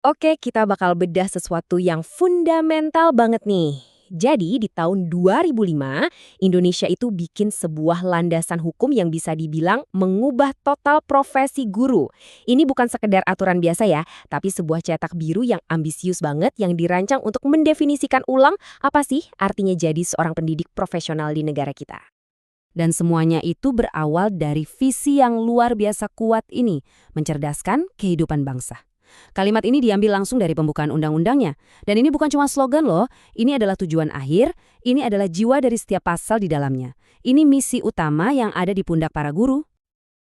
Oke, kita bakal bedah sesuatu yang fundamental banget nih. Jadi, di tahun 2005, Indonesia itu bikin sebuah landasan hukum yang bisa dibilang mengubah total profesi guru. Ini bukan sekedar aturan biasa ya, tapi sebuah cetak biru yang ambisius banget yang dirancang untuk mendefinisikan ulang apa sih artinya jadi seorang pendidik profesional di negara kita. Dan semuanya itu berawal dari visi yang luar biasa kuat ini, mencerdaskan kehidupan bangsa. Kalimat ini diambil langsung dari pembukaan undang-undangnya. Dan ini bukan cuma slogan loh, ini adalah tujuan akhir, ini adalah jiwa dari setiap pasal di dalamnya. Ini misi utama yang ada di pundak para guru.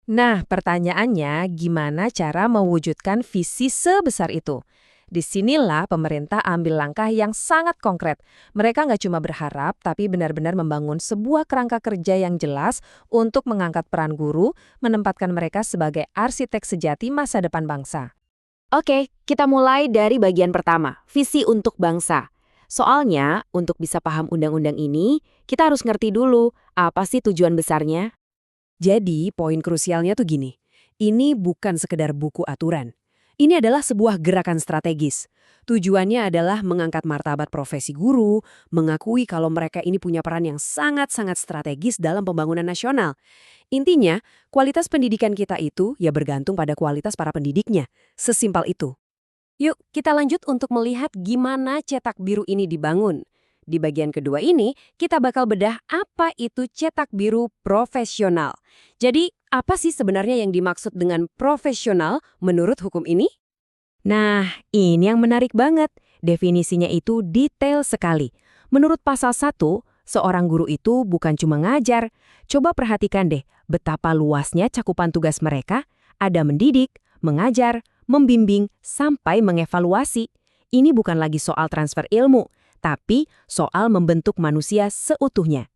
Nah, pertanyaannya gimana cara mewujudkan visi sebesar itu? Disinilah pemerintah ambil langkah yang sangat konkret. Mereka nggak cuma berharap, tapi benar-benar membangun sebuah kerangka kerja yang jelas untuk mengangkat peran guru, menempatkan mereka sebagai arsitek sejati masa depan bangsa. Oke, kita mulai dari bagian pertama, visi untuk bangsa. Soalnya, untuk bisa paham undang-undang ini, kita harus ngerti dulu apa sih tujuan besarnya. Jadi, poin krusialnya tuh gini. Ini bukan sekedar buku aturan. Ini adalah sebuah gerakan strategis. Tujuannya adalah mengangkat martabat profesi guru, mengakui kalau mereka ini punya peran yang sangat-sangat strategis dalam pembangunan nasional. Intinya, kualitas pendidikan kita itu ya bergantung pada kualitas para pendidiknya. Sesimpel itu. Yuk, kita lanjut untuk melihat gimana cetak biru ini dibangun. Di bagian kedua ini, kita bakal bedah apa itu cetak biru profesional. Jadi, apa sih sebenarnya yang dimaksud dengan profesional menurut hukum ini? Nah, ini yang menarik banget. Definisinya itu detail sekali. Menurut pasal 1, seorang guru itu bukan cuma ngajar. Coba perhatikan deh betapa luasnya cakupan tugas mereka. Ada mendidik, mengajar, membimbing, sampai mengevaluasi. Ini bukan lagi soal transfer ilmu, tapi soal membentuk manusia seutuhnya.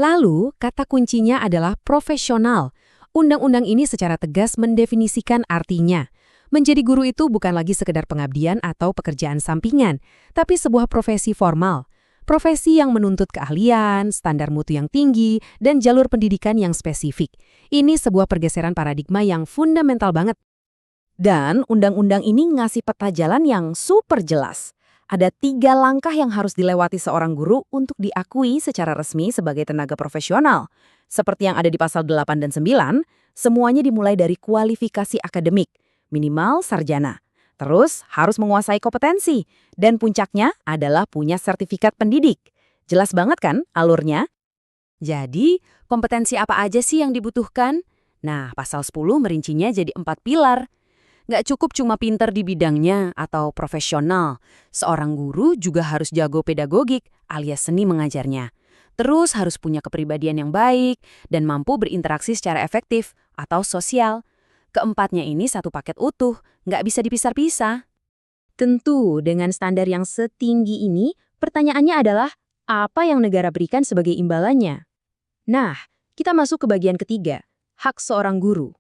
Lalu, kata kuncinya adalah profesional. Undang-undang ini secara tegas mendefinisikan artinya. Menjadi guru itu bukan lagi sekedar pengabdian atau pekerjaan sampingan, tapi sebuah profesi formal. Profesi yang menuntut keahlian, standar mutu yang tinggi, dan jalur pendidikan yang spesifik. Ini sebuah pergeseran paradigma yang fundamental banget. Dan undang-undang ini ngasih peta jalan yang super jelas. Ada 3 langkah yang harus dilewati seorang guru untuk diakui secara resmi sebagai tenaga profesional. Seperti yang ada di pasal 8 dan 9, semuanya dimulai dari kualifikasi akademik, minimal sarjana. Terus harus menguasai kompetensi, dan puncaknya adalah punya sertifikat pendidik. Jelas banget kan alurnya? Jadi, kompetensi apa aja sih yang dibutuhkan? Nah, pasal 10 merincinya jadi 4 pilar. Nggak cukup cuma pinter di bidangnya atau profesional. Seorang guru juga harus jago pedagogik alias seni mengajarnya. Terus harus punya kepribadian yang baik dan mampu berinteraksi secara efektif atau sosial. Keempatnya ini satu paket utuh, nggak bisa dipisah-pisah. Tentu, dengan standar yang setinggi ini, pertanyaannya adalah apa yang negara berikan sebagai imbalannya? Nah, kita masuk ke bagian ketiga, hak seorang guru.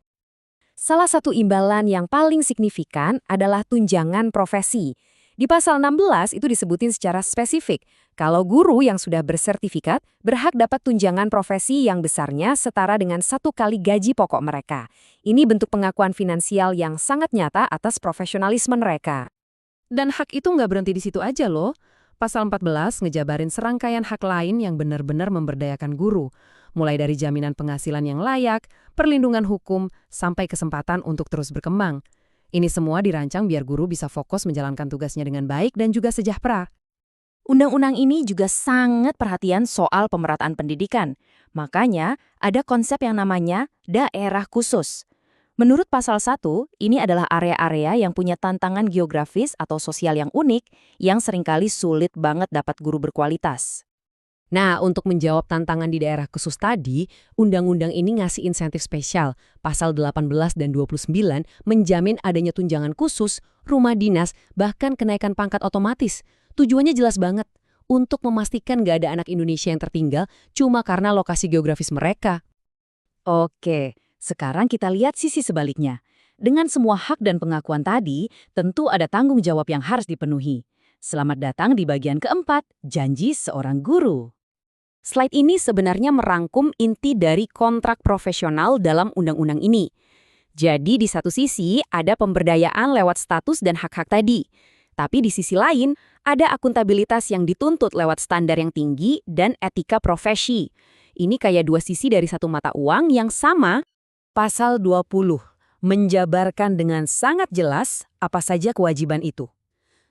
Salah satu imbalan yang paling signifikan adalah tunjangan profesi. Di pasal 16 itu disebutin secara spesifik, kalau guru yang sudah bersertifikat berhak dapat tunjangan profesi yang besarnya setara dengan 1 kali gaji pokok mereka. Ini bentuk pengakuan finansial yang sangat nyata atas profesionalisme mereka. Dan hak itu nggak berhenti di situ aja loh. Pasal 14 ngejabarin serangkaian hak lain yang benar-benar memberdayakan guru. Mulai dari jaminan penghasilan yang layak, perlindungan hukum, sampai kesempatan untuk terus berkembang. Ini semua dirancang biar guru bisa fokus menjalankan tugasnya dengan baik dan juga sejahtera. Undang-undang ini juga sangat perhatian soal pemerataan pendidikan. Makanya ada konsep yang namanya daerah khusus. Menurut pasal 1, ini adalah area-area yang punya tantangan geografis atau sosial yang unik yang seringkali sulit banget dapat guru berkualitas. Nah, untuk menjawab tantangan di daerah khusus tadi, undang-undang ini ngasih insentif spesial. Pasal 18 dan 29 menjamin adanya tunjangan khusus, rumah dinas, bahkan kenaikan pangkat otomatis. Tujuannya jelas banget, untuk memastikan gak ada anak Indonesia yang tertinggal cuma karena lokasi geografis mereka. Oke, sekarang kita lihat sisi sebaliknya. Dengan semua hak dan pengakuan tadi, tentu ada tanggung jawab yang harus dipenuhi. Selamat datang di bagian keempat, janji seorang guru. Slide ini sebenarnya merangkum inti dari kontrak profesional dalam undang-undang ini. Jadi di satu sisi ada pemberdayaan lewat status dan hak-hak tadi. Tapi di sisi lain, ada akuntabilitas yang dituntut lewat standar yang tinggi dan etika profesi. Ini kayak dua sisi dari satu mata uang yang sama. Pasal 20 menjabarkan dengan sangat jelas apa saja kewajiban itu.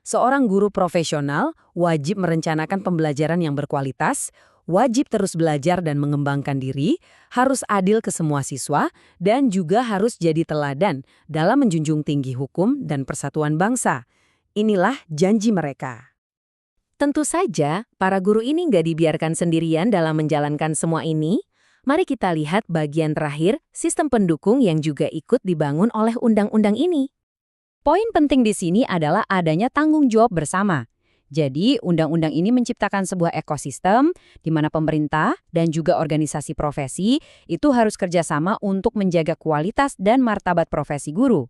Seorang guru profesional wajib merencanakan pembelajaran yang berkualitas, wajib terus belajar dan mengembangkan diri, harus adil ke semua siswa, dan juga harus jadi teladan dalam menjunjung tinggi hukum dan persatuan bangsa. Inilah janji mereka. Tentu saja, para guru ini nggak dibiarkan sendirian dalam menjalankan semua ini. Mari kita lihat bagian terakhir, sistem pendukung yang juga ikut dibangun oleh undang-undang ini. Poin penting di sini adalah adanya tanggung jawab bersama. Jadi, undang-undang ini menciptakan sebuah ekosistem di mana pemerintah dan juga organisasi profesi itu harus kerjasama untuk menjaga kualitas dan martabat profesi guru.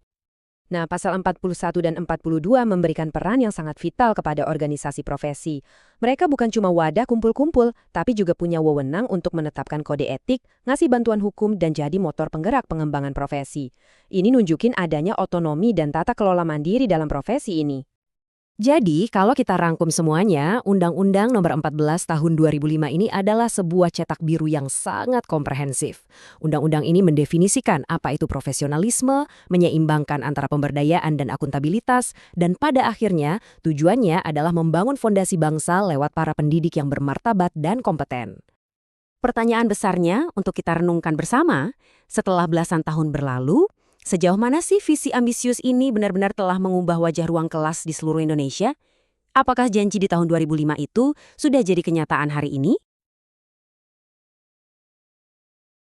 Nah, pasal 41 dan 42 memberikan peran yang sangat vital kepada organisasi profesi. Mereka bukan cuma wadah kumpul-kumpul, tapi juga punya wewenang untuk menetapkan kode etik, ngasih bantuan hukum, dan jadi motor penggerak pengembangan profesi. Ini nunjukin adanya otonomi dan tata kelola mandiri dalam profesi ini. Jadi, kalau kita rangkum semuanya, Undang-Undang Nomor 14 Tahun 2005 ini adalah sebuah cetak biru yang sangat komprehensif. Undang-undang ini mendefinisikan apa itu profesionalisme, menyeimbangkan antara pemberdayaan dan akuntabilitas, dan pada akhirnya tujuannya adalah membangun fondasi bangsa lewat para pendidik yang bermartabat dan kompeten. Pertanyaan besarnya untuk kita renungkan bersama, setelah belasan tahun berlalu, sejauh mana sih visi ambisius ini benar-benar telah mengubah wajah ruang kelas di seluruh Indonesia? Apakah janji di tahun 2005 itu sudah jadi kenyataan hari ini?